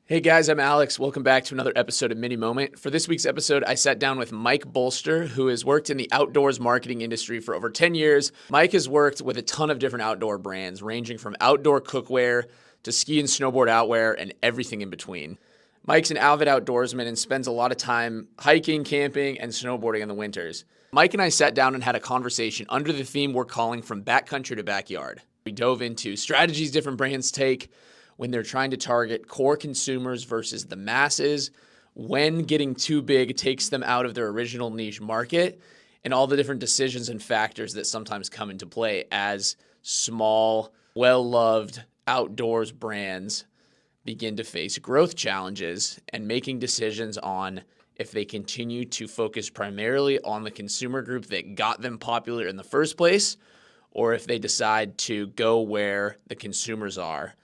Hey guys, I'm Alex. Welcome back to another episode of Mini Moment. For this week's episode, I sat down with Mike Bolster, who has worked in the outdoors marketing industry for over 10 years. Mike has worked with a ton of different outdoor brands, ranging from outdoor cookware to ski and snowboard outwear and everything in between. Mike's an avid outdoorsman and spends a lot of time hiking, camping, and snowboarding in the winters. Mike and I sat down and had a conversation under the theme we're calling From Backcountry to Backyard. We dove into strategies different brands take when they're trying to target core consumers versus the masses, when getting too big takes them out of their original niche market, and all the different decisions and factors that sometimes come into play as small, well-loved outdoors brands begin to face growth challenges and making decisions on if they continue to focus primarily on the consumer group that got them popular in the first place, or if they decide to go where the consumers are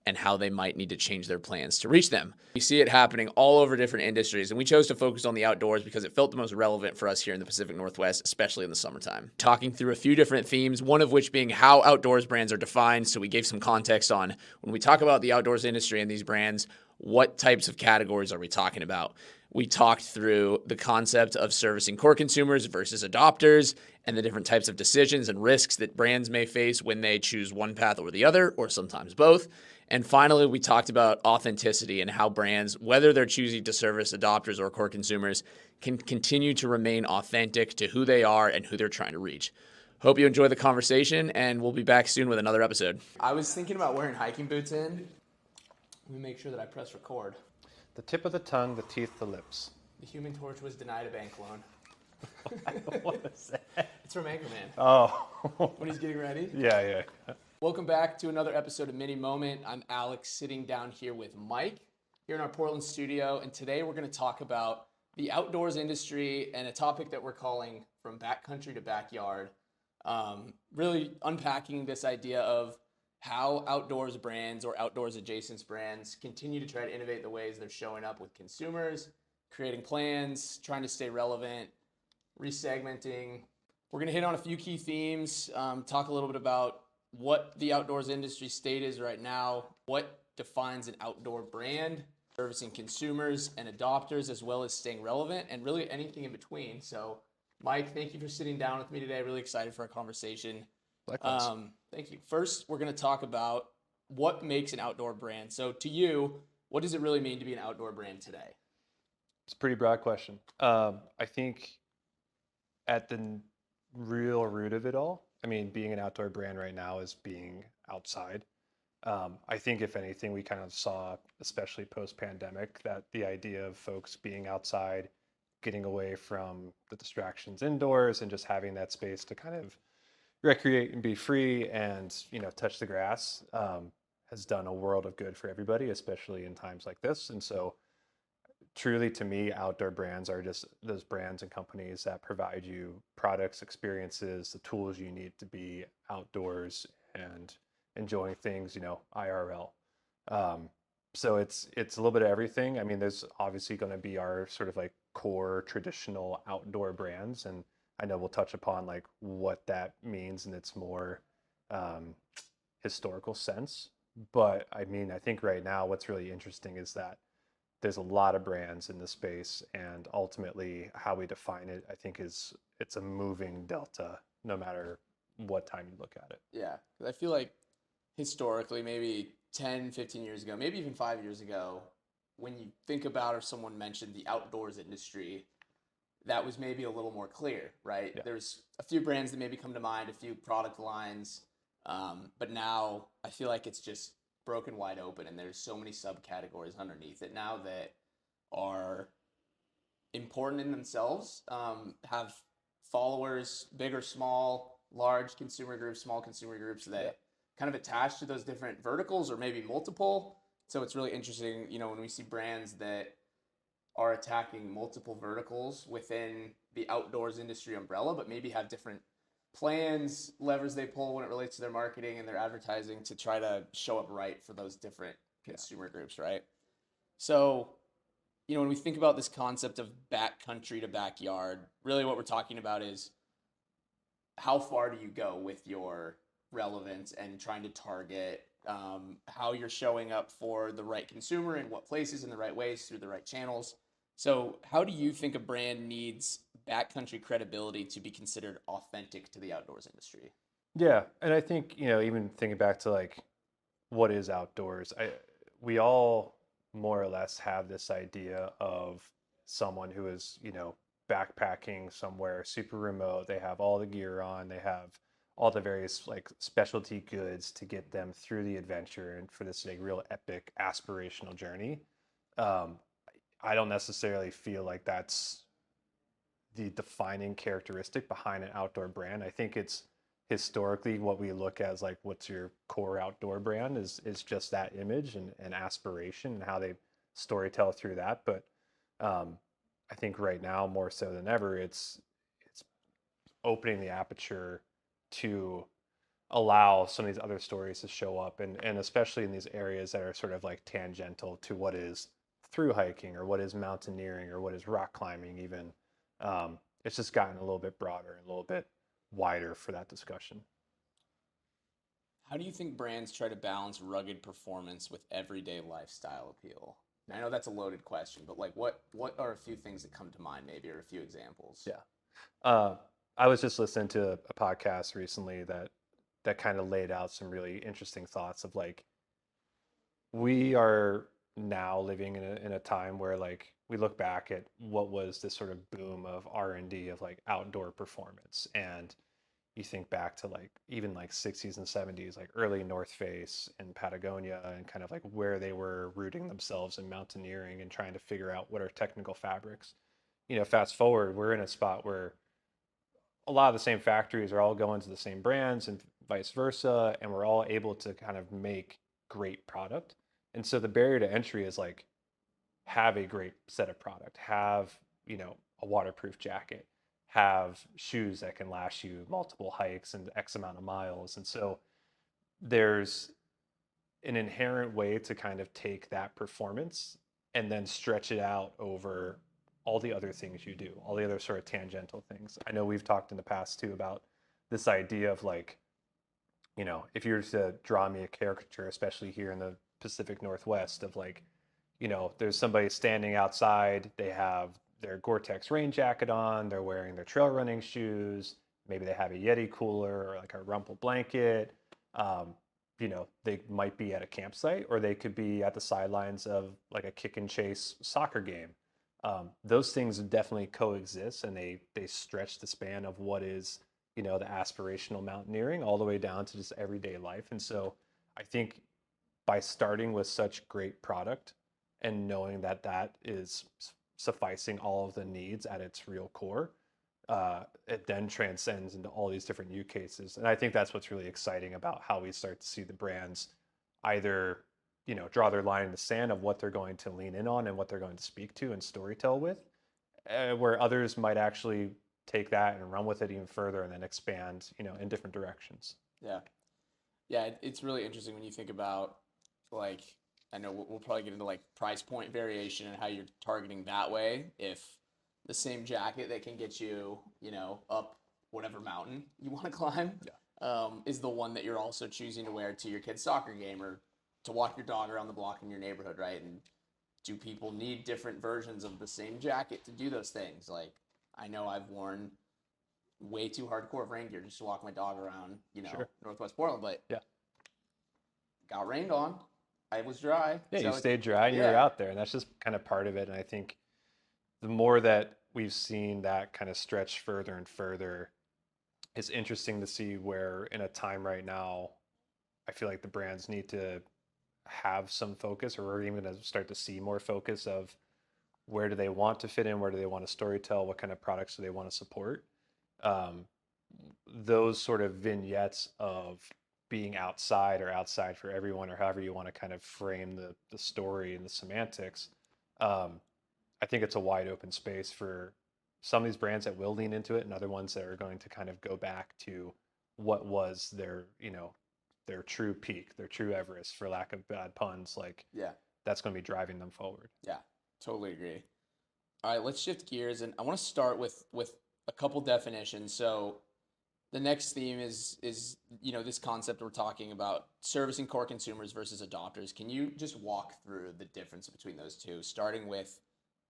and how they might need to change their plans to reach them. We see it happening all over different industries, and we chose to focus on the outdoors because it felt the most relevant for us here in the Pacific Northwest, especially in the summertime. Talking through a few different themes, one of which being how outdoors brands are defined. So we gave some context on when we talk about the outdoors industry and these brands, what types of categories are we talking about? We talked through the concept of servicing core consumers versus adopters and the different types of decisions and risks that brands may face when they choose one path or the other, or sometimes both. And finally, we talked about authenticity and how brands, whether they're choosing to service adopters or core consumers, can continue to remain authentic to who they are and who they're trying to reach. Hope you enjoy the conversation, and we'll be back soon with another episode. I was thinking about wearing hiking boots in. Let me make sure that I press record. The tip of the tongue, the teeth, the lips. The Human Torch was denied a bank loan. What is that? It's from Anchorman. Oh. When he's getting ready. Yeah. Welcome back to another episode of Mini Moment. I'm Alex, sitting down here with Mike here in our Portland studio, and today we're going to talk about the outdoors industry and a topic that we're calling From Backcountry to Backyard. Really unpacking this idea of how outdoors brands or outdoors adjacent brands continue to try to innovate the ways they're showing up with consumers, creating plans, trying to stay relevant, resegmenting. We're going to hit on a few key themes, talk a little bit about what the outdoors industry state is right now, what defines an outdoor brand, servicing consumers and adopters, as well as staying relevant, and really anything in between. So, Mike, thank you for sitting down with me today. Really excited for our conversation. Likewise. Thank you. First, we're going to talk about what makes an outdoor brand. So, to you, what does it really mean to be an outdoor brand today? It's a pretty broad question. I think at the real root of it all, being an outdoor brand right now is being outside. I think if anything, we kind of saw, especially post-pandemic, that the idea of folks being outside, getting away from the distractions indoors and just having that space to kind of recreate and be free and, touch the grass, has done a world of good for everybody, especially in times like this. And so truly, to me, outdoor brands are just those brands and companies that provide you products, experiences, the tools you need to be outdoors and enjoying things, IRL. So it's a little bit of everything. There's obviously going to be our sort of like core traditional outdoor brands, and I know we'll touch upon like what that means in its more historical sense. But I think right now what's really interesting is that there's a lot of brands in the space, and ultimately how we define it, I think it's a moving delta no matter what time you look at it. Yeah, because I feel like historically, maybe 10, 15 years ago, maybe even 5 years ago, when you think about or someone mentioned the outdoors industry, that was maybe a little more clear, right? Yeah. There's a few brands that maybe come to mind, a few product lines, but now I feel like it's just broken wide open, and there's so many subcategories underneath it now that are important in themselves, have followers, big or small, large consumer groups, small consumer groups that kind of attach to those different verticals or maybe multiple. So it's really interesting, when we see brands that are attacking multiple verticals within the outdoors industry umbrella, but maybe have different plans, levers they pull when it relates to their marketing and their advertising to try to show up right for those different consumer groups, right? So, when we think about this concept of backcountry to backyard, really what we're talking about is how far do you go with your relevance and trying to target how you're showing up for the right consumer in what places in the right ways through the right channels. So, how do you think a brand needs backcountry credibility to be considered authentic to the outdoors industry? Yeah, and I think, even thinking back to like what is outdoors, we all more or less have this idea of someone who is, backpacking somewhere super remote. They have all the gear on, they have all the various like specialty goods to get them through the adventure and for this like real epic aspirational journey. Um, I don't necessarily feel like that's the defining characteristic behind an outdoor brand. I think it's historically what we look at as like what's your core outdoor brand is just that image and aspiration and how they storytell through that. But um, I think right now more so than ever, it's opening the aperture to allow some of these other stories to show up and especially in these areas that are sort of like tangential to what is through hiking or what is mountaineering or what is rock climbing even. It's just gotten a little bit broader and a little bit wider for that discussion. How do you think brands try to balance rugged performance with everyday lifestyle appeal? I know that's a loaded question, but like what are a few things that come to mind maybe or a few examples? Yeah. uh, I was just listening to a podcast recently that kind of laid out some really interesting thoughts of like we are now living in a time where like we look back at what was this sort of boom of R&D of like outdoor performance, and you think back to like even like 60s and 70s like early North Face and Patagonia and kind of like where they were rooting themselves in mountaineering and trying to figure out what are technical fabrics. Fast forward, we're in a spot where a lot of the same factories are all going to the same brands and vice versa, and we're all able to kind of make great product. And so the barrier to entry is like have a great set of product, have, a waterproof jacket, have shoes that can last you multiple hikes and X amount of miles. And so there's an inherent way to kind of take that performance and then stretch it out over all the other things you do, all the other sort of tangential things. I know we've talked in the past too about this idea of like, if you were to draw me a caricature, especially here in the Pacific Northwest, of like, there's somebody standing outside, they have their Gore-Tex rain jacket on, they're wearing their trail running shoes, maybe they have a Yeti cooler or like a Rumple blanket. Um, they might be at a campsite or they could be at the sidelines of like a kick and chase soccer game. Those things definitely coexist and they stretch the span of what is, the aspirational mountaineering all the way down to just everyday life. And so I think by starting with such great product and knowing that that is sufficing all of the needs at its real core, it then transcends into all these different use cases. And I think that's what's really exciting about how we start to see the brands either, draw their line in the sand of what they're going to lean in on and what they're going to speak to and storytell with, where others might actually take that and run with it even further and then expand, in different directions. Yeah. Yeah, it's really interesting when you think about like I know we'll probably get into like price point variation and how you're targeting that way. If the same jacket that can get you, up whatever mountain you want to climb, Yeah. is the one that you're also choosing to wear to your kid's soccer game or to walk your dog around the block in your neighborhood, right? And do people need different versions of the same jacket to do those things? Like I know I've worn way too hardcore of rain gear just to walk my dog around, Sure. Northwest Portland, but Yeah. got rained on. I was dry. Yeah, you So stayed dry and you were yeah, out there, and that's just kind of part of it. And I think the more that we've seen that kind of stretch further and further, it's interesting to see where in a time right now, I feel like the brands need to have some focus, or we're even going to start to see more focus of where do they want to fit in, where do they want to storytell, what kind of products do they want to support. Um, those sort of vignettes of being outside or outside for everyone, or however you want to kind of frame the story and the semantics. Um, I think it's a wide open space for some of these brands that will lean into it and other ones that are going to kind of go back to what was their, their true peak, their true Everest, for lack of bad puns. Like yeah, that's going to be driving them forward. yeah. Totally agree. All right, let's shift gears, and I want to start with a couple definitions. So The next theme is this concept we're talking about, servicing core consumers versus adopters. Can you just walk through the difference between those two, starting with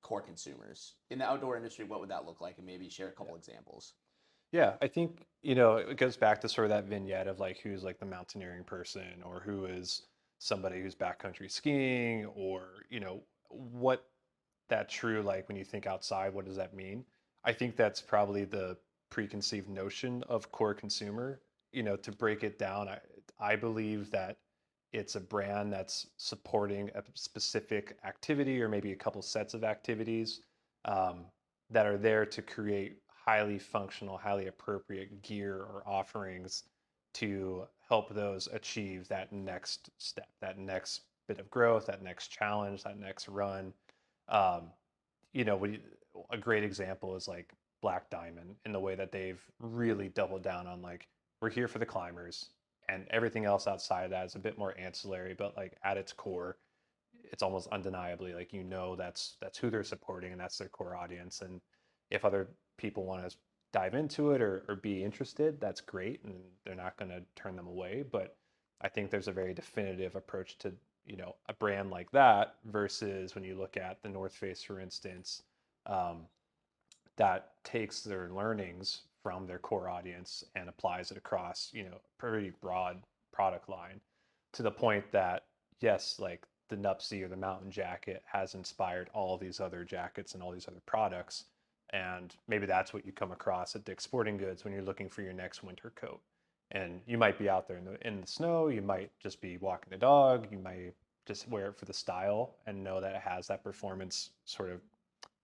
core consumers in the outdoor industry? What would that look like, and maybe share a couple examples? Yeah, I think, it goes back to sort of that vignette of like who's like the mountaineering person or who is somebody who's backcountry skiing or, what that true, like when you think outside, what does that mean? I think that's probably the preconceived notion of core consumer. To break it down, I believe that it's a brand that's supporting a specific activity or maybe a couple sets of activities um, that are there to create highly functional, highly appropriate gear or offerings to help those achieve that next step, that next bit of growth, that next challenge, that next run. Um, a great example is like Black Diamond in the way that they've really doubled down on like we're here for the climbers and everything else outside of that is a bit more ancillary, but like at its core, it's almost undeniably like that's who they're supporting and that's their core audience. And if other people want to dive into it or be interested, that's great, and they're not going to turn them away. But I think there's a very definitive approach to a brand like that versus when you look at the North Face, for instance, um, that takes their learnings from their core audience and applies it across pretty broad product line to the point that yes, like the Nupsy or the Mountain Jacket has inspired all these other jackets and all these other products. And maybe that's what you come across at Dick's Sporting Goods when you're looking for your next winter coat. And you might be out there in the snow, you might just be walking the dog, you might just wear it for the style and know that it has that performance sort of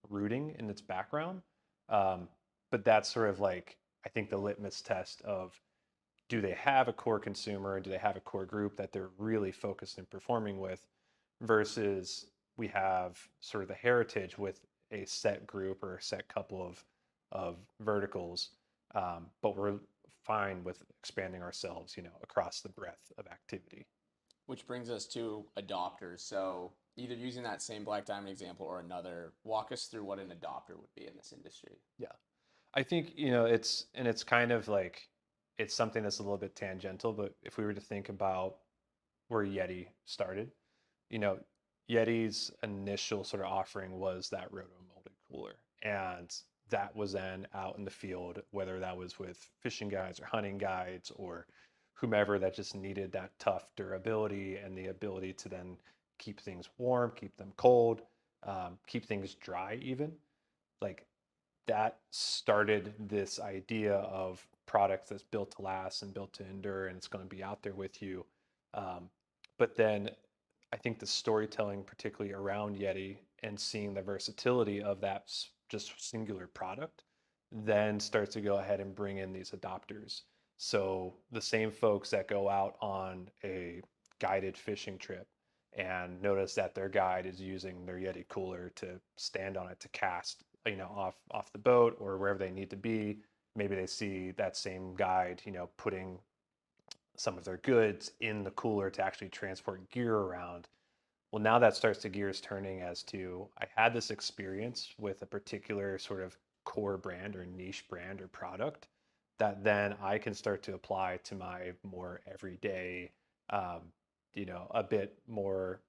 rooting in its background. Um, but that's sort of like, I think, the litmus test of do they have a core consumer and do they have a core group that they're really focused and performing with versus we have sort of the heritage with a set group or a set couple of verticals, but we're fine with expanding ourselves, across the breadth of activity. Which brings us to adopters. So either using that same Black Diamond example or another, walk us through what an adopter would be in this industry. Yeah. I think, it's kind of like it's something that's a little bit tangential, but if we were to think about where Yeti started, you know, Yeti's initial sort of offering was that roto molded cooler. And that was then out in the field, whether that was with fishing guides or hunting guides or whomever that just needed that tough durability and the ability to then keep things warm, keep them cold, keep things dry even. Like that started this idea of products that's built to last and built to endure and it's going to be out there with you. Um, but then I think the storytelling, particularly around Yeti and seeing the versatility of that just singular product, then starts to go ahead and bring in these adopters. So the same folks that go out on a guided fishing trip and notice that their guide is using their Yeti cooler to stand on it to cast, off the boat or wherever they need to be. Maybe they see that same guide, putting some of their goods in the cooler to actually transport gear around. Well, now that starts the gears turning as to I had this experience with a particular sort of core brand or niche brand or product that then I can start to apply to my more everyday, um, a bit more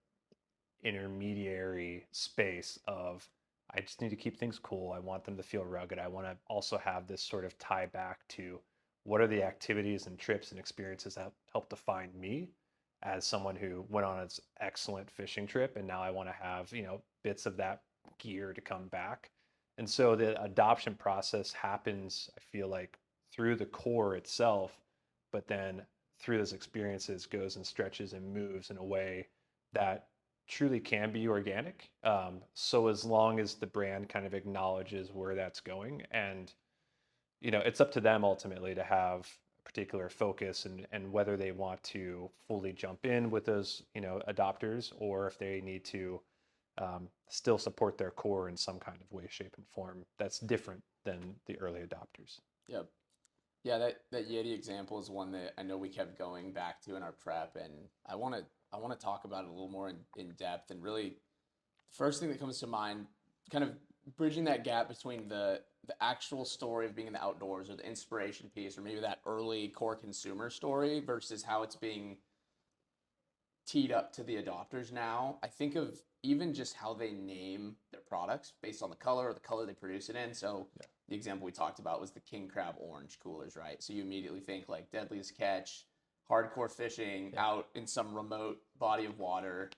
intermediary space of I just need to keep things cool. I want them to feel rugged. I want to also have this sort of tie back to what are the activities and trips and experiences that help define me as someone who went on an excellent fishing trip and now I want to have, bits of that gear to come back. And so the adoption process happens, I feel like, through the core itself, but then through those experiences goes and stretches and moves in a way that truly can be organic. So as long as the brand kind of acknowledges where that's going, and it's up to them ultimately to have a particular focus and whether they want to fully jump in with those adopters or if they need to still support their core in some kind of way, shape, and form that's different than the early adopters. Yep. Yeah, that Yeti example is one that I know we kept going back to in our prep, and I want to talk about it a little more in depth. And really, the first thing that comes to mind, kind of bridging that gap between the actual story of being in the outdoors or the inspiration piece or maybe that early core consumer story versus how it's being teed up to the adopters now. I think of even just how they name their products based on the color or the color they produce it in. So Yeah. the example we talked about was the King Crab Orange coolers, right? So you immediately think like Deadliest Catch, hardcore fishing Yeah. out in some remote body of water.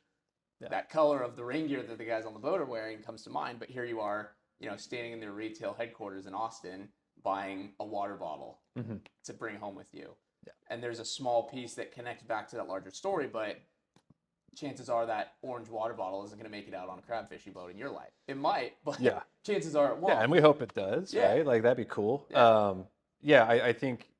Yeah. That color of the rain gear that the guys on the boat are wearing comes to mind, but here you are, standing in their retail headquarters in Austin buying a water bottle to bring home with you. Yeah. And there's a small piece that connects back to that larger story, but chances are that orange water bottle isn't going to make it out on a crab fishing boat in your life. It might, but Yeah. chances are it won't. Yeah, and we hope it does, Yeah. right? Like that'd be cool. Yeah. Yeah, I think,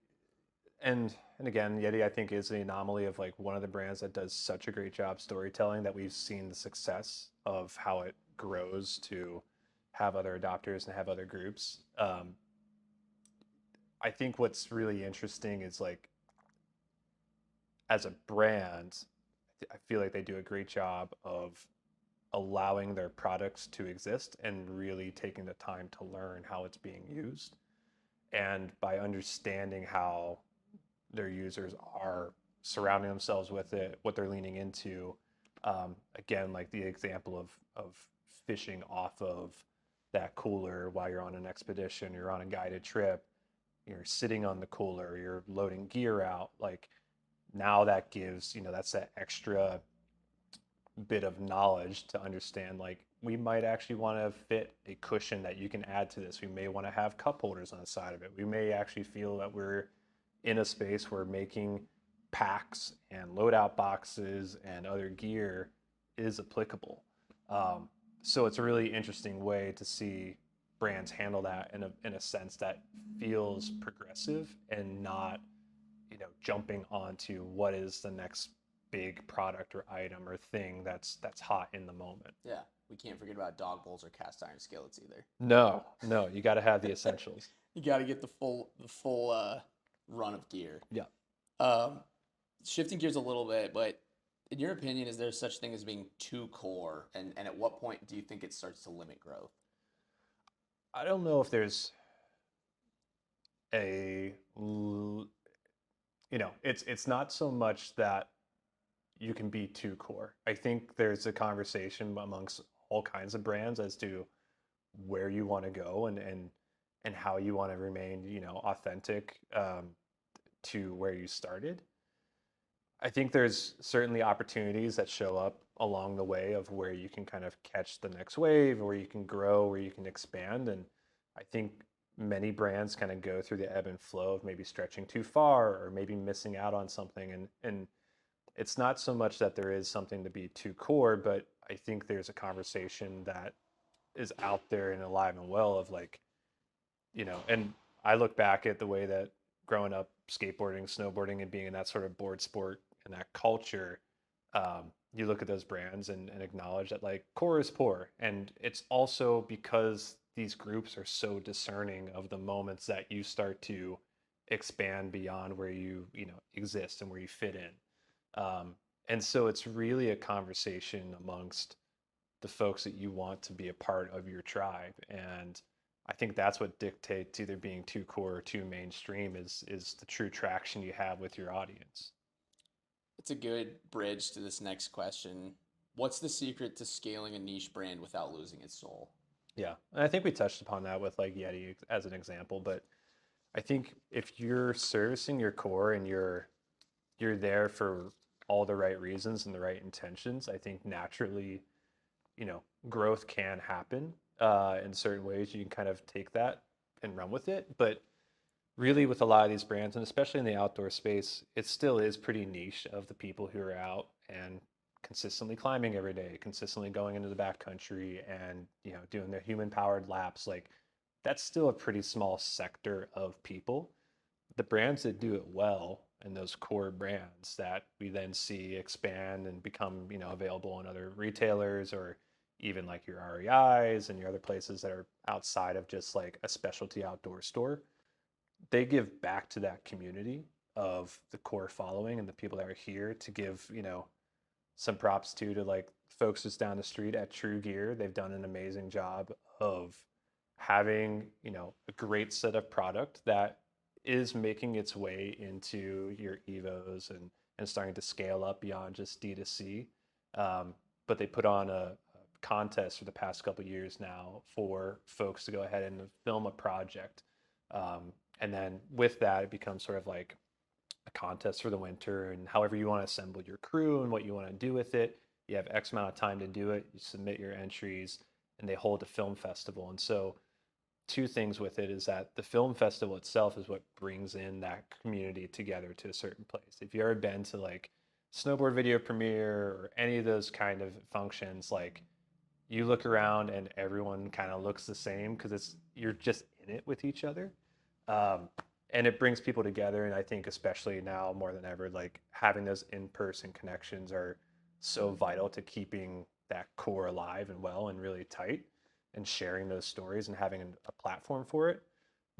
and again, Yeti I think is the anomaly of like one of the brands that does such a great job storytelling that we've seen the success of how it grows to have other adopters and have other groups. I think what's really interesting is like as a brand, I feel like they do a great job of allowing their products to exist and really taking the time to learn how it's being used. And by understanding how their users are surrounding themselves with it, what they're leaning into, again, like the example of fishing off of that cooler while you're on an expedition, you're on a guided trip, you're sitting on the cooler, you're loading gear out, like now that gives, that's that extra bit of knowledge to understand like we might actually want to fit a cushion that you can add to this. We may want to have cup holders on the side of it. We may actually feel that we're in a space where making packs and loadout boxes and other gear is applicable. So it's a really interesting way to see brands handle that in a sense that feels progressive and not jumping onto what is the next big product or item or thing that's hot in the moment. Yeah. We can't forget about dog bowls or cast iron skillets either. No, you got to have the essentials. You got to get the full run of gear. Yeah. Shifting gears a little bit, but in your opinion, is there such thing as being too core? And at what point do you think it starts to limit growth? I don't know if there's a it's not so much that you can be too core. I think there's a conversation amongst all kinds of brands as to where you want to go and how you want to remain, authentic to where you started. I think there's certainly opportunities that show up along the way of where you can kind of catch the next wave, where you can grow, where you can expand. And I think many brands kind of go through the ebb and flow of maybe stretching too far or maybe missing out on something. And it's not so much that there is something to be too core, but I think there's a conversation that is out there and alive and well of like, and I look back at the way that growing up skateboarding, snowboarding, and being in that sort of board sport and that culture, you look at those brands and acknowledge that like core is poor. And it's also because these groups are so discerning of the moments that you start to expand beyond where you exist and where you fit in. And so it's really a conversation amongst the folks that you want to be a part of your tribe. And I think that's what dictates either being too core or too mainstream is the true traction you have with your audience. It's a good bridge to this next question. What's the secret to scaling a niche brand without losing its soul? Yeah. And I think we touched upon that with like Yeti as an example, but I think if you're servicing your core and you're there for all the right reasons and the right intentions, I think naturally, growth can happen in certain ways. You can kind of take that and run with it. But really, with a lot of these brands, and especially in the outdoor space, it still is pretty niche of the people who are out and consistently climbing every day, consistently going into the backcountry and doing their human powered laps. Like that's still a pretty small sector of people. The brands that do it well and those core brands that we then see expand and become available in other retailers or even like your REIs and your other places that are outside of just like a specialty outdoor store, they give back to that community of the core following and the people that are here to give some props to like folks just down the street at True Gear, they've done an amazing job of having, a great set of product that is making its way into your Evos and starting to scale up beyond just D2C. But they put on a contest for the past couple of years now for folks to go ahead and film a project. And then with that, it becomes sort of like a contest for the winter, and however you want to assemble your crew and what you want to do with it. You have X amount of time to do it. You submit your entries, and they hold a film festival. And so, two things with it is that the film festival itself is what brings in that community together to a certain place. If you've ever been to like snowboard video premiere or any of those kind of functions, like you look around and everyone kind of looks the same because it's you're just in it with each other. Um, and it brings people together. And I think especially now more than ever, like having those in-person connections are so vital to keeping that core alive and well and really tight and sharing those stories and having a platform for it.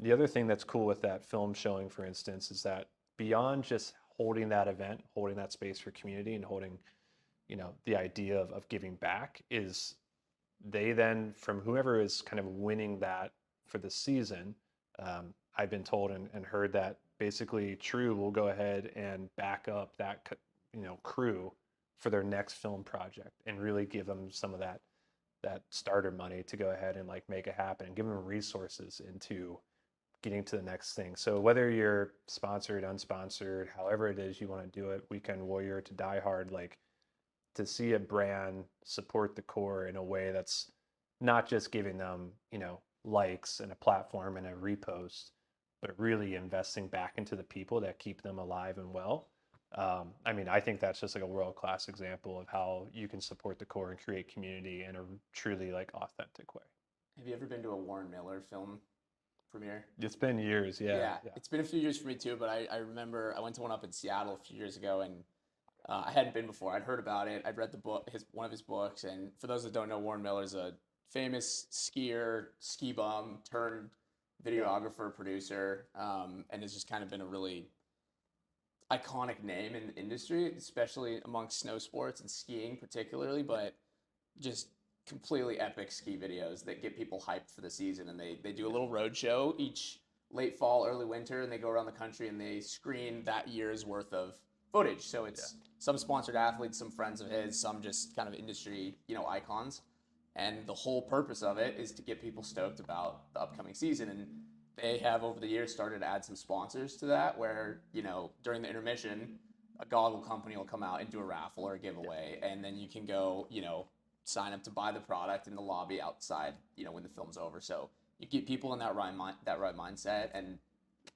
The other thing that's cool with that film showing, for instance, is that beyond just holding that event, holding that space for community and holding, the idea of giving back is they then, from whoever is kind of winning that for the season, I've been told and heard that basically True will go ahead and back up that crew for their next film project and really give them some of that starter money to go ahead and like make it happen and give them resources into getting to the next thing. So whether you're sponsored, unsponsored, however it is you want to do it, Weekend Warrior to Die Hard, like to see a brand support the core in a way that's not just giving them, likes and a platform and a repost, but really investing back into the people that keep them alive and well. I mean, I think that's just like a world-class example of how you can support the core and create community in a truly like authentic way. Have you ever been to a Warren Miller film premiere? It's been years, yeah, Yeah, yeah. it's been a few years for me too, but I remember I went to one up in Seattle a few years ago, and I hadn't been before. I'd heard about it. I'd read the book, one of his books, and for those that don't know, Warren Miller is a famous skier, ski bum turned videographer, producer, and has just kind of been a really iconic name in the industry, especially amongst snow sports and skiing particularly, but just completely epic ski videos that get people hyped for the season. And they do a little road show each late fall, early winter, and they go around the country and they screen that year's worth of footage. So it's some sponsored athletes, some friends of his, some just kind of industry, icons. And the whole purpose of it is to get people stoked about the upcoming season. And they have over the years started to add some sponsors to that where, during the intermission, a goggle company will come out and do a raffle or a giveaway. And then you can go, sign up to buy the product in the lobby outside, when the film's over. So you get people in that right mindset and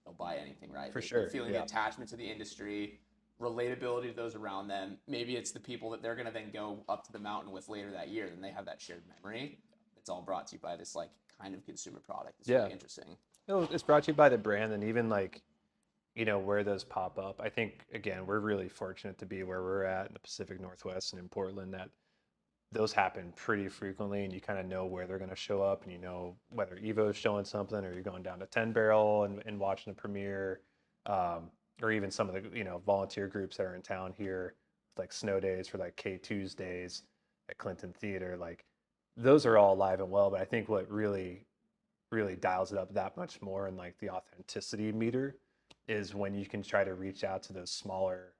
they'll buy anything, right? For sure. They're feeling the attachment to the industry, relatability to those around them. Maybe it's the people that they're going to then go up to the mountain with later that year. Then they have that shared memory. It's all brought to you by this like kind of consumer product. It's really interesting. It's brought to you by the brand, and even like, where those pop up. I think again, we're really fortunate to be where we're at in the Pacific Northwest and in Portland, that those happen pretty frequently, and you kind of know where they're going to show up, and whether Evo's showing something or you're going down to 10 Barrel and watching the premiere, or even some of the volunteer groups that are in town here, like snow days for like K Tuesdays at Clinton Theater. Like those are all alive and well, but I think what really dials it up that much more and like the authenticity meter is when you can try to reach out to those smaller,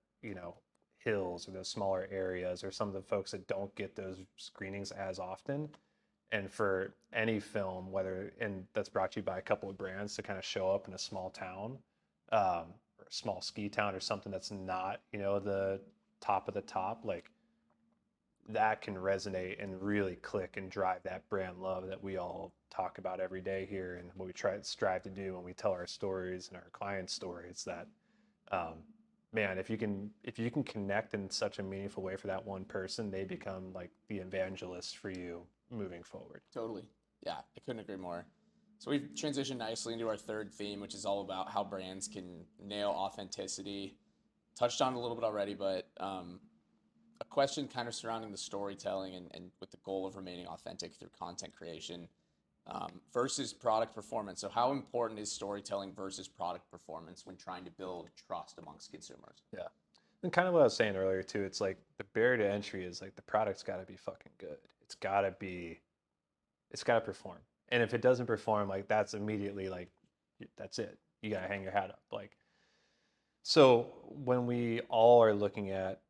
hills or those smaller areas or some of the folks that don't get those screenings as often. And for any film, and that's brought to you by a couple of brands, to kind of show up in a small town, or a small ski town or something that's not, the top of the top, like that can resonate and really click and drive that brand love that we all talk about every day here, and what we strive to do when we tell our stories and our clients' stories. That man, if you can connect in such a meaningful way for that one person, they become like the evangelist for you moving forward. Totally. Yeah, I couldn't agree more. So we've transitioned nicely into our third theme, which is all about how brands can nail authenticity. Touched on it a little bit already, but a question kind of surrounding the storytelling and with the goal of remaining authentic through content creation, versus product performance. So how important is storytelling versus product performance when trying to build trust amongst consumers? Yeah. And kind of what I was saying earlier too, it's like the barrier to entry is like the product's got to be fucking good. It's got to perform. And if it doesn't perform, like that's immediately like that's it. You got to hang your hat up. Like so when we all are looking at,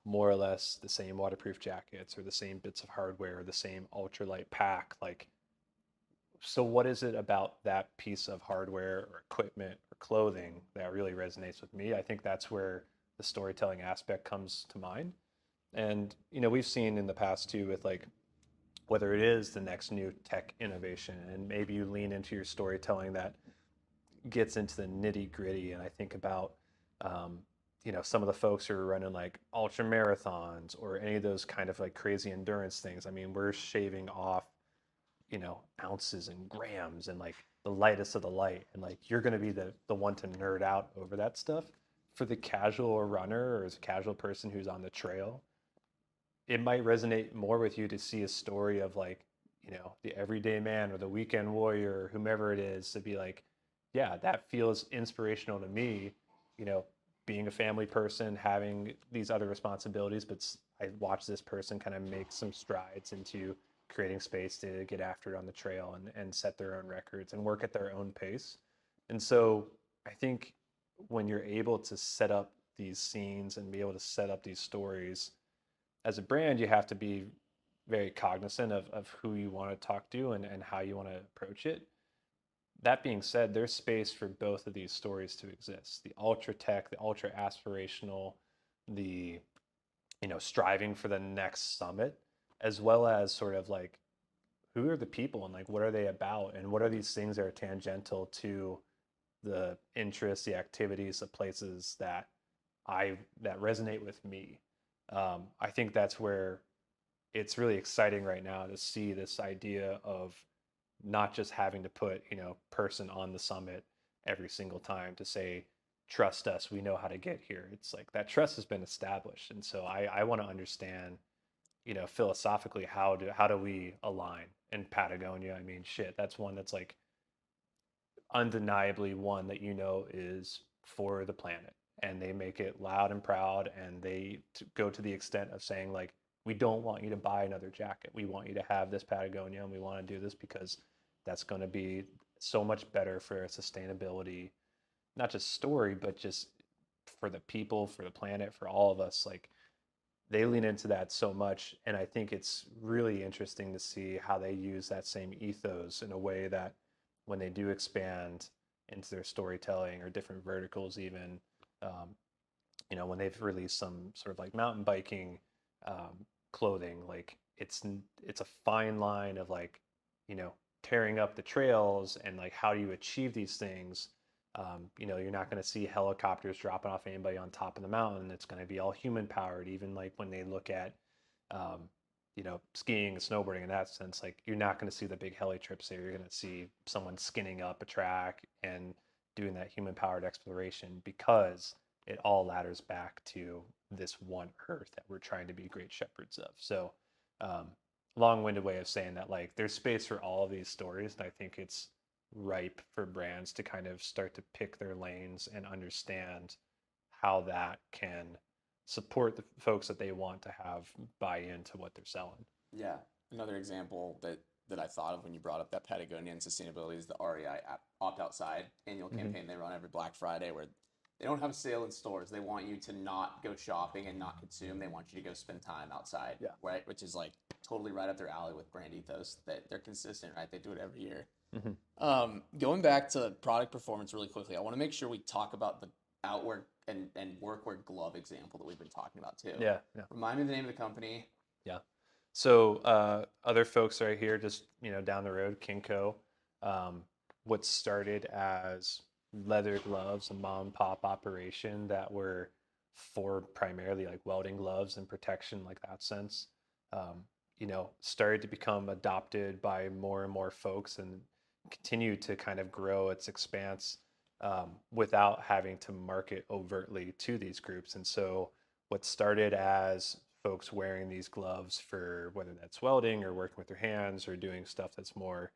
more or less the same waterproof jackets or the same bits of hardware, or the same ultralight pack, like so what is it about that piece of hardware or equipment or clothing that really resonates with me? I think that's where the storytelling aspect comes to mind. And we've seen in the past too with like whether it is the next new tech innovation and maybe you lean into your storytelling that gets into the nitty gritty. And I think about, um, some of the folks who are running like ultra marathons or any of those kind of like crazy endurance things. I mean, we're shaving off, ounces and grams and like the lightest of the light. And like you're going to be the one to nerd out over that stuff. For the casual runner or as a casual person who's on the trail, it might resonate more with you to see a story of like, the everyday man or the weekend warrior or whomever it is to be like, yeah, that feels inspirational to me, you know, being a family person, having these other responsibilities, but I watch this person kind of make some strides into creating space to get after it on the trail and set their own records and work at their own pace. And so I think when you're able to set up these scenes and be able to set up these stories as a brand, you have to be very cognizant of who you want to talk to and how you want to approach it. That being said, there's space for both of these stories to exist. The ultra tech, the ultra aspirational, the striving for the next summit, as well as sort of like who are the people and like what are they about and what are these things that are tangential to the interests, the activities, the places that resonate with me. I think that's where it's really exciting right now to see this idea of not just having to put person on the summit every single time to say trust us, we know how to get here. It's like that trust has been established, and so I want to understand philosophically how do we align in Patagonia. I mean, shit, that's one that's like undeniably one that is for the planet, and they make it loud and proud, and they go to the extent of saying like, we don't want you to buy another jacket, we want you to have this Patagonia, and we want to do this because that's going to be so much better for sustainability, not just story but just for the people, for the planet, for all of us. Like they lean into that so much, and I think it's really interesting to see how they use that same ethos in a way that when they do expand into their storytelling or different verticals even, um, when they've released some sort of like mountain biking clothing, like it's a fine line of like you know tearing up the trails and like how do you achieve these things. You're not going to see helicopters dropping off anybody on top of the mountain. It's going to be all human powered. Even like when they look at, um, skiing and snowboarding in that sense, like you're not going to see the big heli trips there. You're going to see someone skinning up a track and doing that human powered exploration because it all ladders back to this one earth that we're trying to be great shepherds of. So, um, long-winded way of saying that like there's space for all of these stories, and I think it's ripe for brands to kind of start to pick their lanes and understand how that can support the folks that they want to have buy into what they're selling. Yeah. Another example that I thought of when you brought up that Patagonia and sustainability is the REI Opt Outside annual Mm-hmm. campaign they run every Black Friday, where they don't have a sale in stores. They want you to not go shopping and not consume. They want you to go spend time outside, Yeah. right? Which is like totally right up their alley with brand ethos. That they're consistent, right? They do it every year. Mm-hmm. Going back to product performance really quickly, I want to make sure we talk about the outwear and workwear glove example that we've been talking about too. Yeah. Yeah. Remind me the name of the company. Yeah. So other folks right here, just down the road, Kinko, um, what started as leather gloves, a mom and pop operation that were for primarily like welding gloves and protection, like that sense, um, started to become adopted by more and more folks and continue to kind of grow its expanse without having to market overtly to these groups. And so what started as folks wearing these gloves for whether that's welding or working with their hands or doing stuff that's more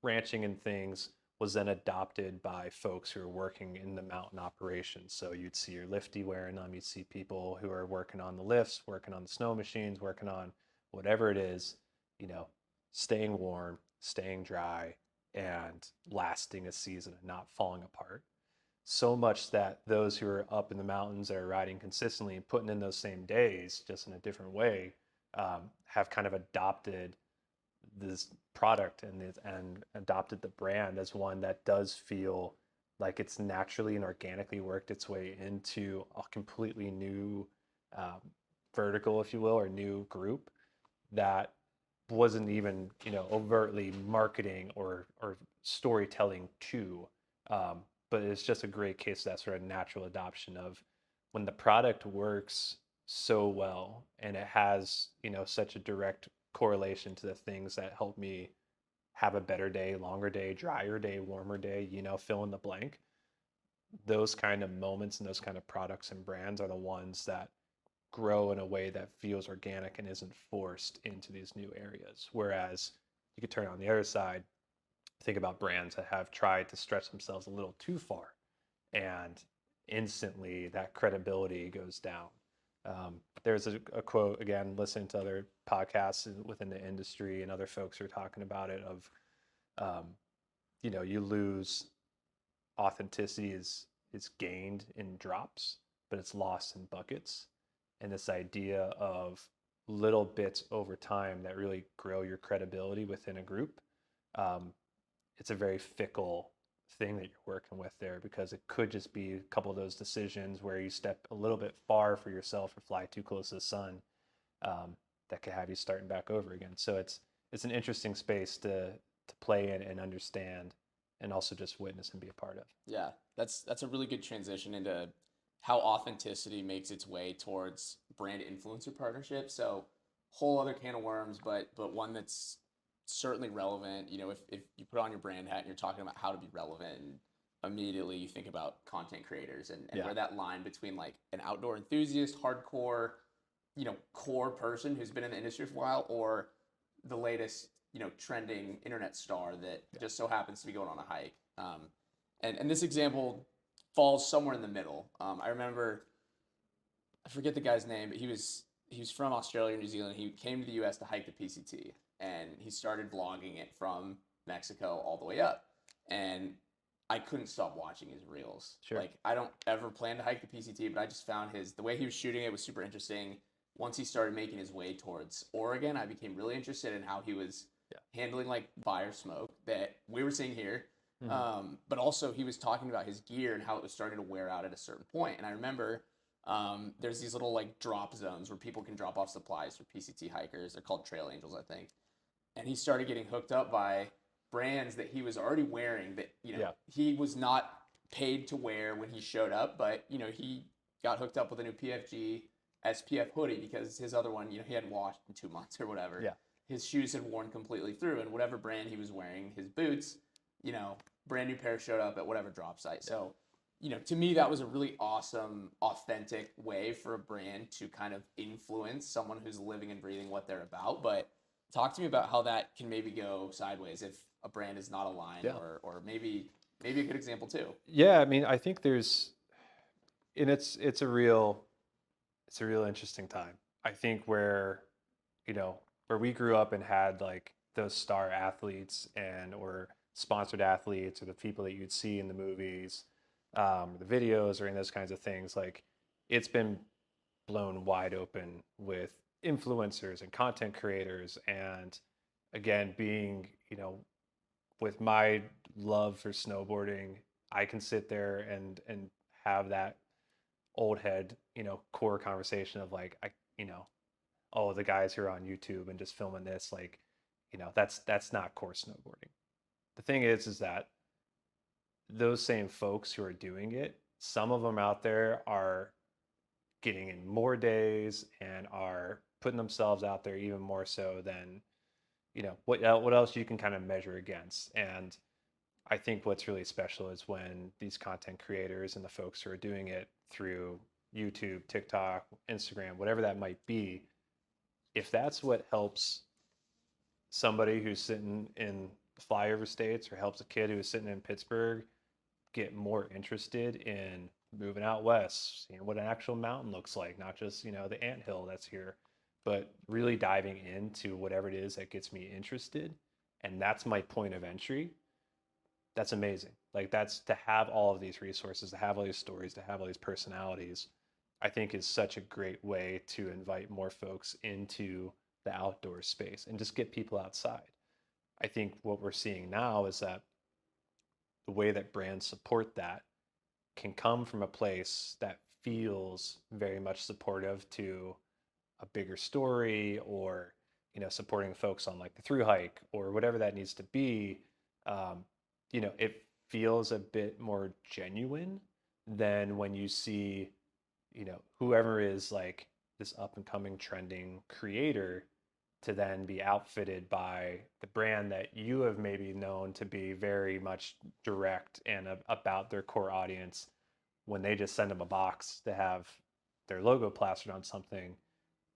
ranching and things, was then adopted by folks who are working in the mountain operations. So you'd see your lifty wearing them, you'd see people who are working on the lifts, working on the snow machines, working on whatever it is, you know, staying warm, staying dry, and lasting a season and not falling apart. So much that those who are up in the mountains that are riding consistently and putting in those same days, just in a different way, have kind of adopted this product and adopted the brand as one that does feel like it's naturally and organically worked its way into a completely new um, vertical, if you will, or new group that wasn't even, overtly marketing or storytelling to. Um, but it's just a great case of that sort of natural adoption of when the product works so well and it has, such a direct correlation to the things that help me have a better day, longer day, drier day, warmer day, fill in the blank. Those kind of moments and those kind of products and brands are the ones that grow in a way that feels organic and isn't forced into these new areas. Whereas you could turn on the other side, think about brands that have tried to stretch themselves a little too far, and instantly that credibility goes down. There's a quote, again, listening to other podcasts within the industry and other folks who are talking about it of, um, you lose authenticity is gained in drops, but it's lost in buckets. And this idea of little bits over time that really grow your credibility within a group, um, it's a very fickle thing that you're working with there, because it could just be a couple of those decisions where you step a little bit far for yourself or fly too close to the sun, that could have you starting back over again. So it's an interesting space to play in and understand, and also just witness and be a part of. Yeah, that's a really good transition into how authenticity makes its way towards brand influencer partnerships. So whole other can of worms, but one that's certainly relevant. If you put on your brand hat and you're talking about how to be relevant, and immediately you think about content creators and Yeah. where that line between like an outdoor enthusiast, hardcore, core person who's been in the industry for a while, or the latest, trending internet star that just so happens to be going on a hike. And this example falls somewhere in the middle. I remember, I forget the guy's name, but he was from Australia or New Zealand. He came to the U.S. to hike the PCT, and he started vlogging it from Mexico all the way up. And I couldn't stop watching his reels. Sure. Like, I don't ever plan to hike the PCT, but I just found the way he was shooting it was super interesting. Once he started making his way towards Oregon, I became really interested in how he was handling like fire smoke that we were seeing here. But also he was talking about his gear and how it was starting to wear out at a certain point. And I remember there's these little like drop zones where people can drop off supplies for PCT hikers. They're called Trail Angels, I think. And he started getting hooked up by brands that he was already wearing that, he was not paid to wear when he showed up, but, he got hooked up with a new PFG SPF hoodie because his other one, he hadn't washed in 2 months or whatever. Yeah. His shoes had worn completely through, and whatever brand he was wearing, his boots, brand new pair showed up at whatever drop site. So, to me, that was a really awesome, authentic way for a brand to kind of influence someone who's living and breathing what they're about. But talk to me about how that can maybe go sideways if a brand is not aligned, or maybe a good example too. Yeah, I mean, I think and it's a real interesting time. I think where we grew up and had like those star athletes or sponsored athletes, or the people that you'd see in the movies, the videos, or in those kinds of things, like it's been blown wide open with influencers and content creators. And again, being, with my love for snowboarding, I can sit there and have that old head, core conversation of like, oh, the guys who are on YouTube and just filming this, like, that's not core snowboarding. The thing is that those same folks who are doing it, some of them out there are getting in more days and are putting themselves out there even more so than, what else you can kind of measure against. And I think what's really special is when these content creators and the folks who are doing it through YouTube, TikTok, Instagram, whatever that might be, if that's what helps somebody who's sitting in flyover states or helps a kid who is sitting in Pittsburgh get more interested in moving out west, seeing what an actual mountain looks like, not just, the anthill that's here, but really diving into whatever it is that gets me interested. And that's my point of entry. That's amazing. Like that's to have all of these resources, to have all these stories, to have all these personalities, I think is such a great way to invite more folks into the outdoor space and just get people outside. I think what we're seeing now is that the way that brands support that can come from a place that feels very much supportive to a bigger story, or supporting folks on like the through hike or whatever that needs to be. um, it feels a bit more genuine than when you see whoever is like this up and coming trending creator to then be outfitted by the brand that you have maybe known to be very much direct and about their core audience. When they just send them a box to have their logo plastered on something,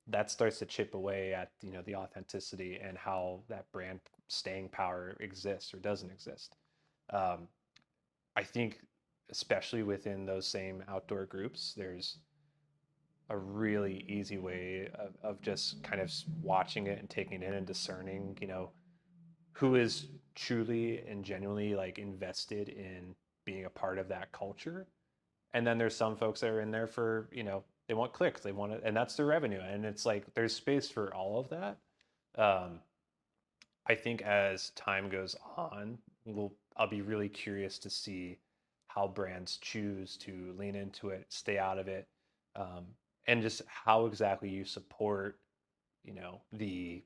that starts to chip away at the authenticity and how that brand staying power exists or doesn't exist. um, I think especially within those same outdoor groups, there's a really easy way of just kind of watching it and taking it in and discerning, who is truly and genuinely like invested in being a part of that culture. And then there's some folks that are in there for, they want clicks, they want it, and that's their revenue. And it's like there's space for all of that. Um, I think as time goes on, I'll be really curious to see how brands choose to lean into it, stay out of it, um, and just how exactly you support, the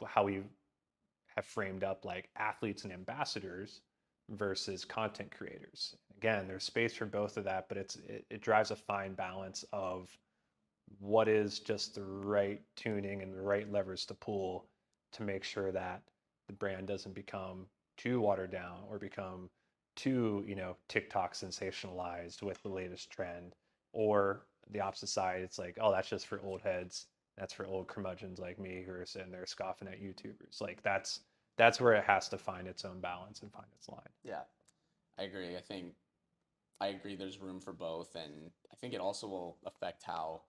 how we have framed up like athletes and ambassadors versus content creators. Again, there's space for both of that, but it drives a fine balance of what is just the right tuning and the right levers to pull to make sure that the brand doesn't become too watered down or become too, TikTok sensationalized with the latest trend, or the opposite side, it's like, oh, that's just for old heads. That's for old curmudgeons like me who are sitting there scoffing at YouTubers. Like that's where it has to find its own balance and find its line. Yeah, I agree. I agree there's room for both, and I think it also will affect how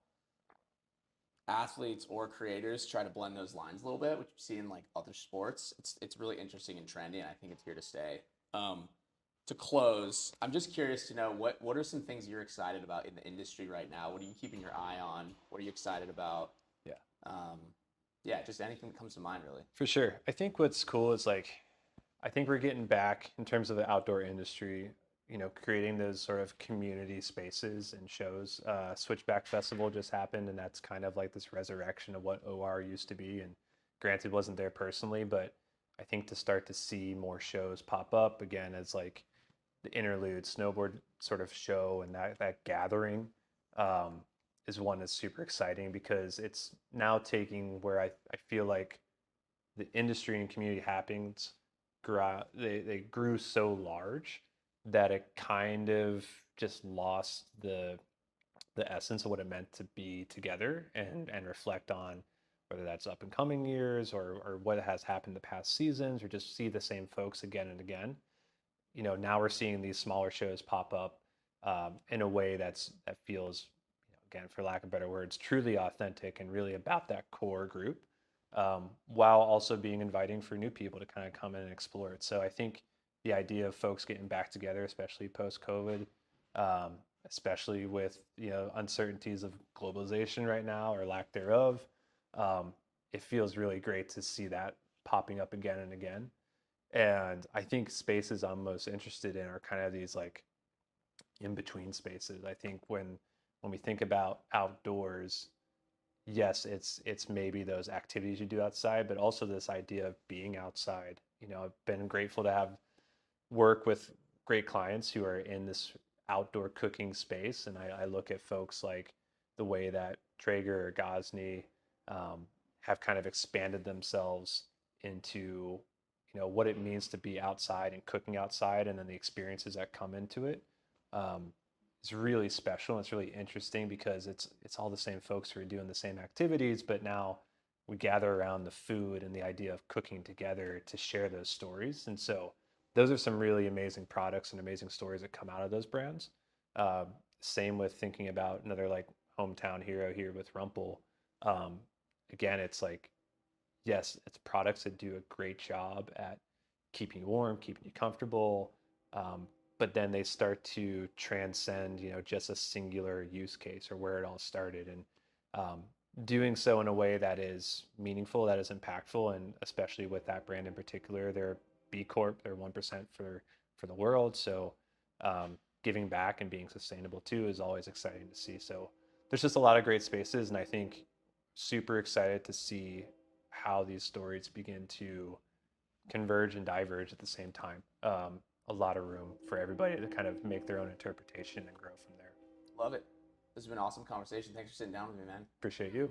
athletes or creators try to blend those lines a little bit, which you see in like other sports. It's really interesting and trendy, and I think it's here to stay. Um, to close, I'm just curious to know what are some things you're excited about in the industry right now? What are you keeping your eye on? What are you excited about? Yeah, Um, yeah, just anything that comes to mind, really. for sure. I think what's cool is like, I think we're getting back in terms of the outdoor industry, creating those sort of community spaces and shows. Switchback Festival just happened, and that's kind of like this resurrection of what OR used to be. And granted, wasn't there personally, but I think to start to see more shows pop up again as like the interlude snowboard sort of show and that gathering, um, is one that's super exciting because it's now taking where I feel like the industry and community happenings they grew so large that it kind of just lost the essence of what it meant to be together and reflect on whether that's up and coming years or what has happened the past seasons, or just see the same folks again and again. Now we're seeing these smaller shows pop up, in a way that feels, again, for lack of better words, truly authentic and really about that core group, while also being inviting for new people to kind of come in and explore it. So I think the idea of folks getting back together, especially post COVID, um, especially with uncertainties of globalization right now or lack thereof, it feels really great to see that popping up again and again. And I think spaces I'm most interested in are kind of these like in between spaces. I think when we think about outdoors, yes, it's maybe those activities you do outside, but also this idea of being outside. I've been grateful to have work with great clients who are in this outdoor cooking space, and I look at folks like the way that Traeger or Gosney, have kind of expanded themselves into what it means to be outside and cooking outside, and then the experiences that come into it. Um, it's really special. It's really interesting because it's all the same folks who are doing the same activities, but now we gather around the food and the idea of cooking together to share those stories. And so those are some really amazing products and amazing stories that come out of those brands. Um, Same with thinking about another like hometown hero here with Rumple. Um, Again, it's like, yes, it's products that do a great job at keeping you warm, keeping you comfortable. Um, but then they start to transcend, just a singular use case or where it all started, and um, doing so in a way that is meaningful, that is impactful, and especially with that brand in particular, they're B Corp, they're 1% for the world. So giving back and being sustainable too is always exciting to see. So there's just a lot of great spaces, and I think super excited to see how these stories begin to converge and diverge at the same time. A lot of room for everybody to kind of make their own interpretation and grow from there. Love it. This has been an awesome conversation. Thanks for sitting down with me, man. Appreciate you.